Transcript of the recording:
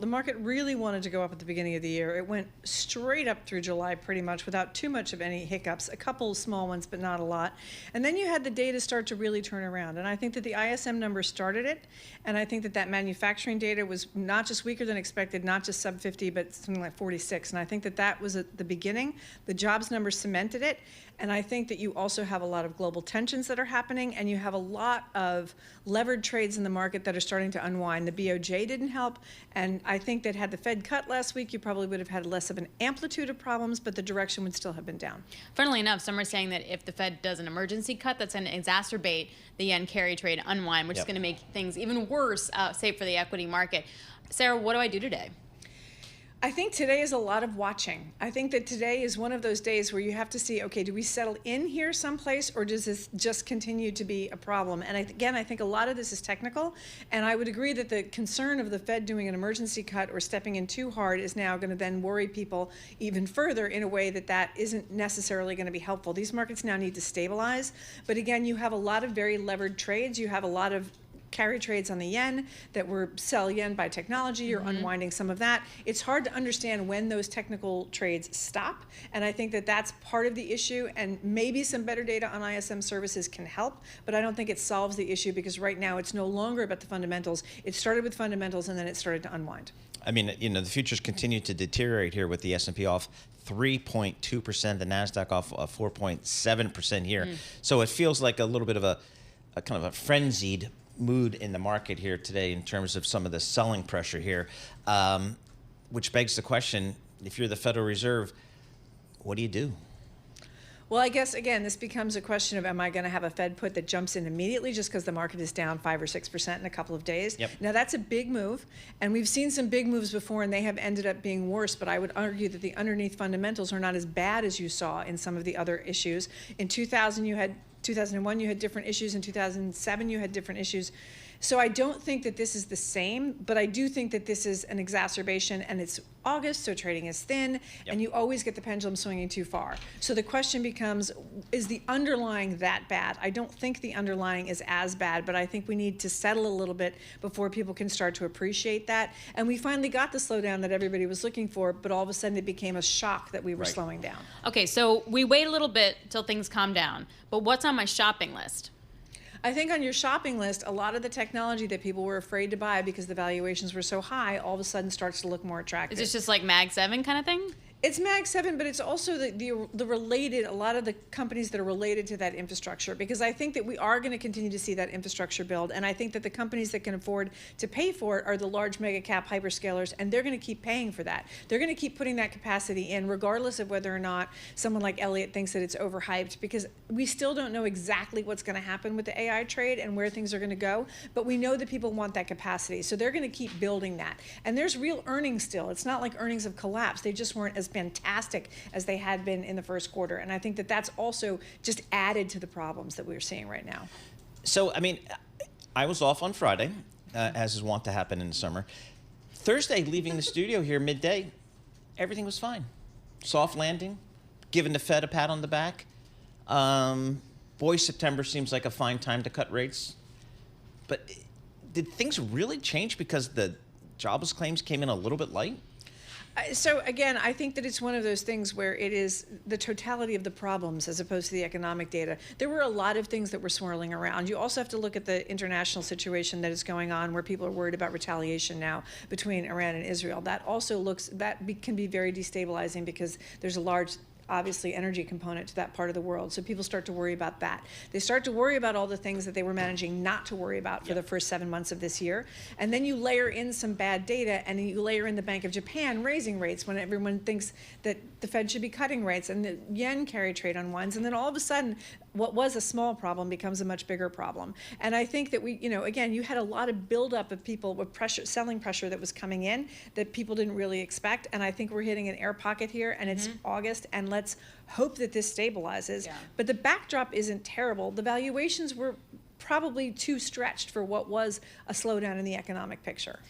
The market really wanted to go up at the beginning of the year. It went straight up through July pretty much without too much of any hiccups, a couple of small ones, but not a lot. And then you had the data start to really turn around. And I think that the ISM number started it. And I think that that manufacturing data was not just weaker than expected, not just sub 50, but something like 46. And I think that that was at the beginning. The jobs number cemented it. And I think that you also have a lot of global tensions that are happening, and you have a lot of levered trades in the market that are starting to unwind. The BOJ didn't help, and I think that had the Fed cut last week, you probably would have had less of an amplitude of problems, but the direction would still have been down. Funnily enough, some are saying that if the Fed does an emergency cut, that's going to exacerbate the yen carry trade unwind, which is going to make things even worse, say, for the equity market. Sarah, what do I do today? I think today is a lot of watching. I think that today is one of those days where you have to see, okay, do we settle in here someplace, or does this just continue to be a problem? And again, I think a lot of this is technical, and I would agree that the concern of the Fed doing an emergency cut or stepping in too hard is now going to then worry people even further in a way that that isn't necessarily going to be helpful. These markets now need to stabilize, but again, you have a lot of very levered trades. You have a lot of carry trades on the yen that were sell yen by technology. You're unwinding some of that. It's hard to understand when those technical trades stop, and I think that that's part of the issue, and maybe some better data on ISM services can help, but I don't think it solves the issue, because right now it's no longer about the fundamentals. It started with fundamentals, and then it started to unwind. I mean, you know, the futures continue to deteriorate here, with the S&P off 3.2%, the NASDAQ off 4.7% here. So it feels like a little bit of a kind of a frenzied mood in the market here today in terms of some of the selling pressure here, which begs the question, if you're the Federal Reserve, what do you do? Well, I guess, again, this becomes a question of, am I going to have a Fed put that jumps in immediately just because the market is down 5 or 6% in a couple of days? Yep. Now, that's a big move, and we've seen some big moves before, and they have ended up being worse, but I would argue that the underneath fundamentals are not as bad as you saw in some of the other issues. In 2001, you had different issues. In 2007, you had different issues. So I don't think that this is the same, but I do think that this is an exacerbation, and it's August, so trading is thin, and you always get the pendulum swinging too far. So the question becomes, is the underlying that bad? I don't think the underlying is as bad, but I think we need to settle a little bit before people can start to appreciate that. And we finally got the slowdown that everybody was looking for, but all of a sudden it became a shock that we were slowing down. Okay, so we wait a little bit till things calm down, but what's on my shopping list? I think on your shopping list, a lot of the technology that people were afraid to buy because the valuations were so high all of a sudden starts to look more attractive. Is this just like Mag 7 kind of thing? It's Mag 7, but it's also the related, a lot of the companies that are related to that infrastructure, because I think that we are going to continue to see that infrastructure build, and I think that the companies that can afford to pay for it are the large mega cap hyperscalers, and they're going to keep paying for that. They're going to keep putting that capacity in, regardless of whether or not someone like Elliott thinks that it's overhyped, because we still don't know exactly what's going to happen with the AI trade and where things are going to go, but we know that people want that capacity, so they're going to keep building that. And there's real earnings still. It's not like earnings have collapsed. They just weren't as fantastic as they had been in the first quarter. And I think that that's also just added to the problems that we're seeing right now. So, I mean, I was off on Friday, as is wont to happen in the summer. Thursday, leaving the studio here midday, everything was fine. Soft landing, giving the Fed a pat on the back. Boy, September seems like a fine time to cut rates. But did things really change because the jobless claims came in a little bit light? So again, I think that it's one of those things where it is the totality of the problems as opposed to the economic data. There were a lot of things that were swirling around. You also have to look at the international situation that is going on, where people are worried about retaliation now between Iran and Israel. That also can be very destabilizing, because there's a large, obviously, energy component to that part of the world. So people start to worry about that. They start to worry about all the things that they were managing not to worry about for the first 7 months of this year. And then you layer in some bad data, and you layer in the Bank of Japan raising rates when everyone thinks that the Fed should be cutting rates, and the yen carry trade unwinds. And then all of a sudden, what was a small problem becomes a much bigger problem. And I think that again, you had a lot of buildup of people with pressure, selling pressure that was coming in that people didn't really expect. And I think we're hitting an air pocket here, and it's August, and let's hope that this stabilizes. Yeah. But the backdrop isn't terrible. The valuations were probably too stretched for what was a slowdown in the economic picture.